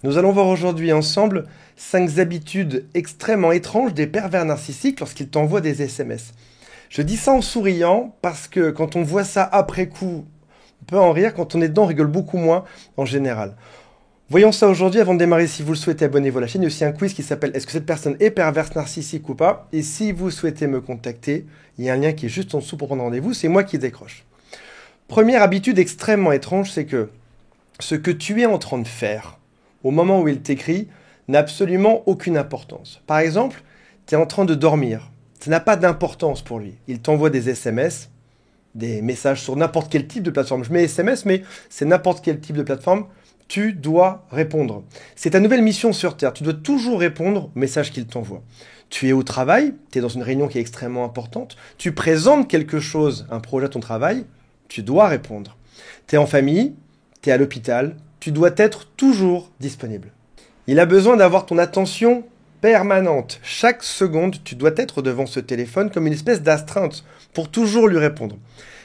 Nous allons voir aujourd'hui ensemble 5 habitudes extrêmement étranges des pervers narcissiques lorsqu'ils t'envoient des SMS. Je dis ça en souriant parce que quand on voit ça après coup, on peut en rire, quand on est dedans, on rigole beaucoup moins en général. Voyons ça aujourd'hui. Avant de démarrer, si vous le souhaitez, abonnez-vous à la chaîne. Il y a aussi un quiz qui s'appelle « Est-ce que cette personne est perverse narcissique ou pas ?» Et si vous souhaitez me contacter, il y a un lien qui est juste en dessous pour prendre rendez-vous. C'est moi qui décroche. Première habitude extrêmement étrange, c'est que ce que tu es en train de faire au moment où il t'écrit n'a absolument aucune importance. Par exemple, tu es en train de dormir. Ça n'a pas d'importance pour lui. Il t'envoie des SMS, des messages sur n'importe quel type de plateforme. Je mets SMS, mais c'est n'importe quel type de plateforme. Tu dois répondre. C'est ta nouvelle mission sur Terre. Tu dois toujours répondre aux messages qu'il t'envoie. Tu es au travail, tu es dans une réunion qui est extrêmement importante, tu présentes quelque chose, un projet à ton travail, tu dois répondre. Tu es en famille, tu es à l'hôpital, tu dois être toujours disponible. Il a besoin d'avoir ton attention permanente. Chaque seconde, tu dois être devant ce téléphone comme une espèce d'astreinte pour toujours lui répondre.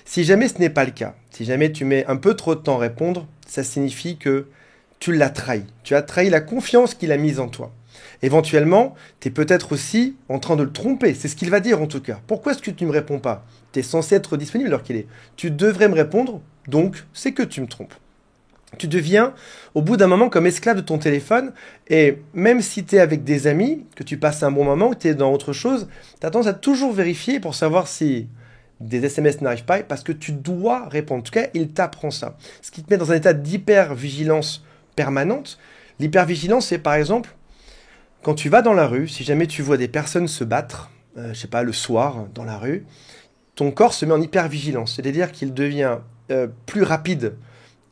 Si jamais ce n'est pas le cas, si jamais tu mets un peu trop de temps à répondre, ça signifie que tu l'as trahi. Tu as trahi la confiance qu'il a mise en toi. Éventuellement, tu es peut-être aussi en train de le tromper. C'est ce qu'il va dire en tout cas. Pourquoi est-ce que tu ne me réponds pas? Tu es censé être disponible alors qu'il est. Tu devrais me répondre, donc c'est que tu me trompes. Tu deviens, au bout d'un moment, comme esclave de ton téléphone, et même si tu es avec des amis, que tu passes un bon moment, que tu es dans autre chose, tu as tendance à toujours vérifier pour savoir si des SMS n'arrivent pas, parce que tu dois répondre. En tout cas, il t'apprend ça. Ce qui te met dans un état d'hypervigilance permanente. L'hypervigilance, c'est par exemple, quand tu vas dans la rue, si jamais tu vois des personnes se battre, je sais pas, le soir, dans la rue, ton corps se met en hypervigilance. C'est-à-dire qu'il devient plus rapide.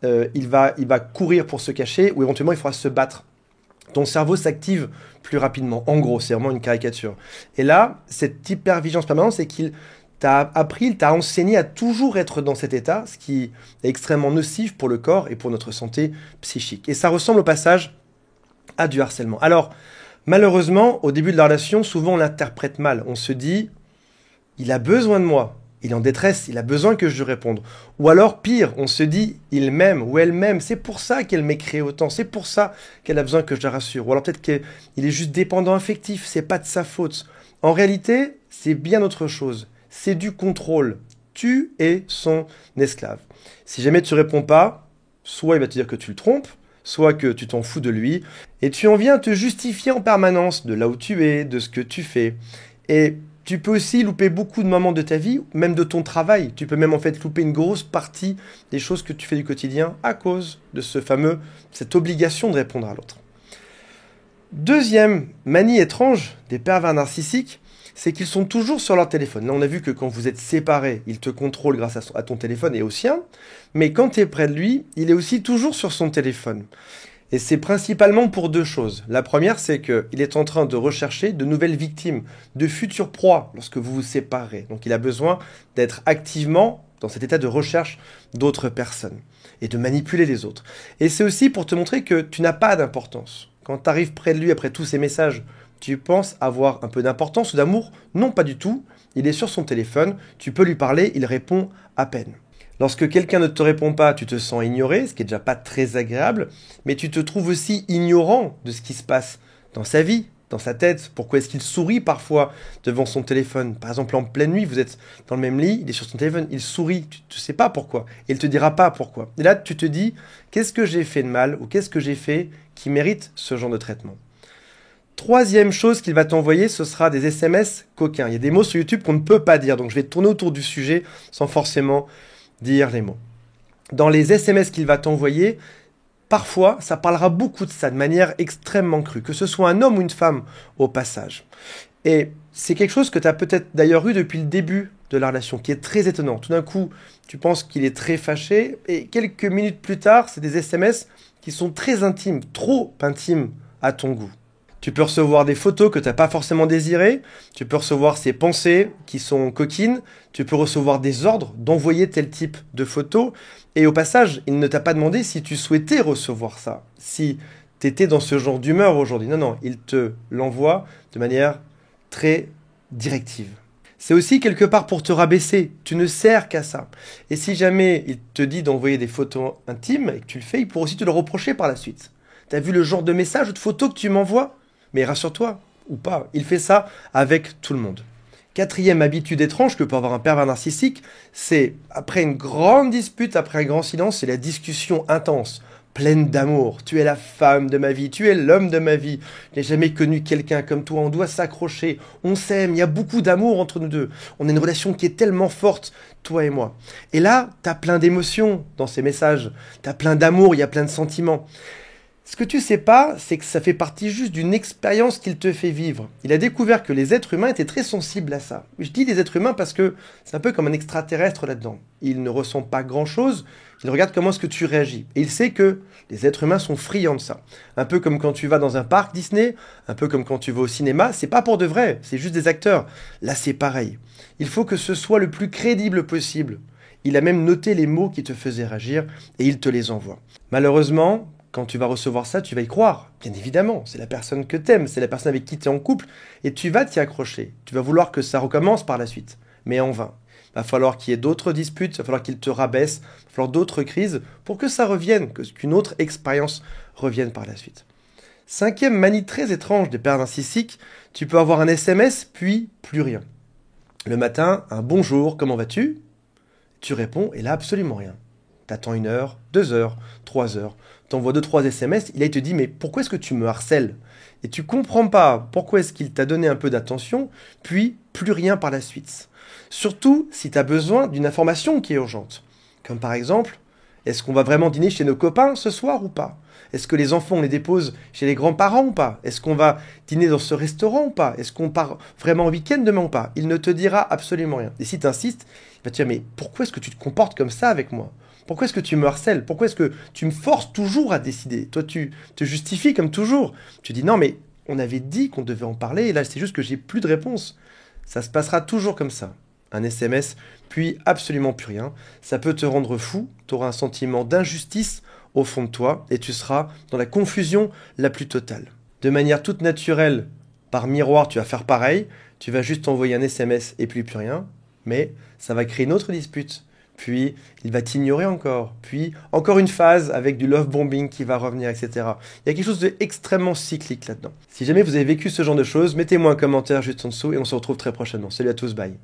Il va courir pour se cacher, ou éventuellement il faudra se battre. Ton cerveau s'active plus rapidement. En gros, c'est vraiment une caricature. Et là, cette hypervigilance permanente, c'est qu'il t'a appris, il t'a enseigné à toujours être dans cet état, ce qui est extrêmement nocif pour le corps et pour notre santé psychique. Et ça ressemble au passage à du harcèlement. Alors, malheureusement, au début de la relation, souvent on l'interprète mal. On se dit, il a besoin de moi. Il est en détresse, il a besoin que je lui réponde. Ou alors, pire, on se dit, il m'aime ou elle m'aime, c'est pour ça qu'elle m'écrit autant, c'est pour ça qu'elle a besoin que je la rassure. Ou alors peut-être qu'il est juste dépendant affectif, c'est pas de sa faute. En réalité, c'est bien autre chose. C'est du contrôle. Tu es son esclave. Si jamais tu réponds pas, soit il va te dire que tu le trompes, soit que tu t'en fous de lui, et tu en viens à te justifier en permanence de là où tu es, de ce que tu fais. Et tu peux aussi louper beaucoup de moments de ta vie, même de ton travail. Tu peux même en fait louper une grosse partie des choses que tu fais du quotidien à cause de cette obligation de répondre à l'autre. Deuxième manie étrange des pervers narcissiques, c'est qu'ils sont toujours sur leur téléphone. Là, on a vu que quand vous êtes séparés, ils te contrôlent grâce à ton téléphone et au sien. Mais quand tu es près de lui, il est aussi toujours sur son téléphone. Et c'est principalement pour deux choses. La première, c'est qu'il est en train de rechercher de nouvelles victimes, de futures proies lorsque vous vous séparez. Donc il a besoin d'être activement dans cet état de recherche d'autres personnes et de manipuler les autres. Et c'est aussi pour te montrer que tu n'as pas d'importance. Quand tu arrives près de lui après tous ces messages, tu penses avoir un peu d'importance ou d'amour? Non, pas du tout. Il est sur son téléphone, tu peux lui parler, il répond à peine. Lorsque quelqu'un ne te répond pas, tu te sens ignoré, ce qui est déjà pas très agréable, mais tu te trouves aussi ignorant de ce qui se passe dans sa vie, dans sa tête. Pourquoi est-ce qu'il sourit parfois devant son téléphone? Par exemple, en pleine nuit, vous êtes dans le même lit, il est sur son téléphone, il sourit, tu ne sais pas pourquoi, et il ne te dira pas pourquoi. Et là, tu te dis, qu'est-ce que j'ai fait de mal, ou qu'est-ce que j'ai fait qui mérite ce genre de traitement? Troisième chose qu'il va t'envoyer, ce sera des SMS coquins. Il y a des mots sur YouTube qu'on ne peut pas dire, donc je vais tourner autour du sujet sans forcément dire les mots. Dans les SMS qu'il va t'envoyer, parfois, ça parlera beaucoup de ça, de manière extrêmement crue, que ce soit un homme ou une femme au passage. Et c'est quelque chose que tu as peut-être d'ailleurs eu depuis le début de la relation, qui est très étonnant. Tout d'un coup, tu penses qu'il est très fâché, et quelques minutes plus tard, c'est des SMS qui sont très intimes, trop intimes à ton goût. Tu peux recevoir des photos que tu n'as pas forcément désirées, tu peux recevoir ses pensées qui sont coquines, tu peux recevoir des ordres d'envoyer tel type de photos, et au passage, il ne t'a pas demandé si tu souhaitais recevoir ça, si tu étais dans ce genre d'humeur aujourd'hui. Non, non, il te l'envoie de manière très directive. C'est aussi quelque part pour te rabaisser, tu ne sers qu'à ça. Et si jamais il te dit d'envoyer des photos intimes et que tu le fais, il pourra aussi te le reprocher par la suite. T'as vu le genre de message ou de photo que tu m'envoies? Mais rassure-toi, ou pas, il fait ça avec tout le monde. Quatrième habitude étrange que peut avoir un pervers narcissique, c'est après une grande dispute, après un grand silence, c'est la discussion intense, pleine d'amour. Tu es la femme de ma vie, tu es l'homme de ma vie. Je n'ai jamais connu quelqu'un comme toi, on doit s'accrocher, on s'aime, il y a beaucoup d'amour entre nous deux. On a une relation qui est tellement forte, toi et moi. Et là, tu as plein d'émotions dans ces messages, tu as plein d'amour, il y a plein de sentiments. Ce que tu sais pas, c'est que ça fait partie juste d'une expérience qu'il te fait vivre. Il a découvert que les êtres humains étaient très sensibles à ça. Je dis les êtres humains parce que c'est un peu comme un extraterrestre là-dedans. Il ne ressent pas grand-chose, il regarde comment est-ce que tu réagis. Et il sait que les êtres humains sont friands de ça. Un peu comme quand tu vas dans un parc Disney, un peu comme quand tu vas au cinéma, c'est pas pour de vrai, c'est juste des acteurs. Là, c'est pareil. Il faut que ce soit le plus crédible possible. Il a même noté les mots qui te faisaient réagir et il te les envoie. Malheureusement, quand tu vas recevoir ça, tu vas y croire. Bien évidemment, c'est la personne que t'aimes, c'est la personne avec qui tu es en couple, et tu vas t'y accrocher. Tu vas vouloir que ça recommence par la suite, mais en vain. Il va falloir qu'il y ait d'autres disputes, il va falloir qu'il te rabaisse, il va falloir d'autres crises pour que ça revienne, qu'une autre expérience revienne par la suite. Cinquième manie très étrange des pervers narcissiques, tu peux avoir un SMS, puis plus rien. Le matin, un bonjour, comment vas-tu? Tu réponds, et là, absolument rien. T'attends 1 heure, 2 heures, 3 heures, t'envoies 2-3 SMS, il te dit mais pourquoi est-ce que tu me harcèles? Et tu comprends pas pourquoi est-ce qu'il t'a donné un peu d'attention, puis plus rien par la suite. Surtout si tu as besoin d'une information qui est urgente. Comme par exemple, est-ce qu'on va vraiment dîner chez nos copains ce soir ou pas? Est-ce que les enfants on les dépose chez les grands-parents ou pas? Est-ce qu'on va dîner dans ce restaurant ou pas? Est-ce qu'on part vraiment en week-end demain ou pas? Il ne te dira absolument rien. Et si tu insistes, il va te dire mais pourquoi est-ce que tu te comportes comme ça avec moi? Pourquoi est-ce que tu me harcèles? Pourquoi est-ce que tu me forces toujours à décider? Toi, tu te justifies comme toujours. Tu dis non, mais on avait dit qu'on devait en parler et là, c'est juste que j'ai plus de réponse. Ça se passera toujours comme ça. Un SMS, puis absolument plus rien. Ça peut te rendre fou. Tu auras un sentiment d'injustice au fond de toi et tu seras dans la confusion la plus totale. De manière toute naturelle, par miroir, tu vas faire pareil. Tu vas juste envoyer un SMS et puis plus rien. Mais ça va créer une autre dispute. Puis il va t'ignorer encore, puis encore une phase avec du love bombing qui va revenir, etc. Il y a quelque chose d'extrêmement cyclique là-dedans. Si jamais vous avez vécu ce genre de choses, mettez-moi un commentaire juste en dessous et on se retrouve très prochainement. Salut à tous, bye.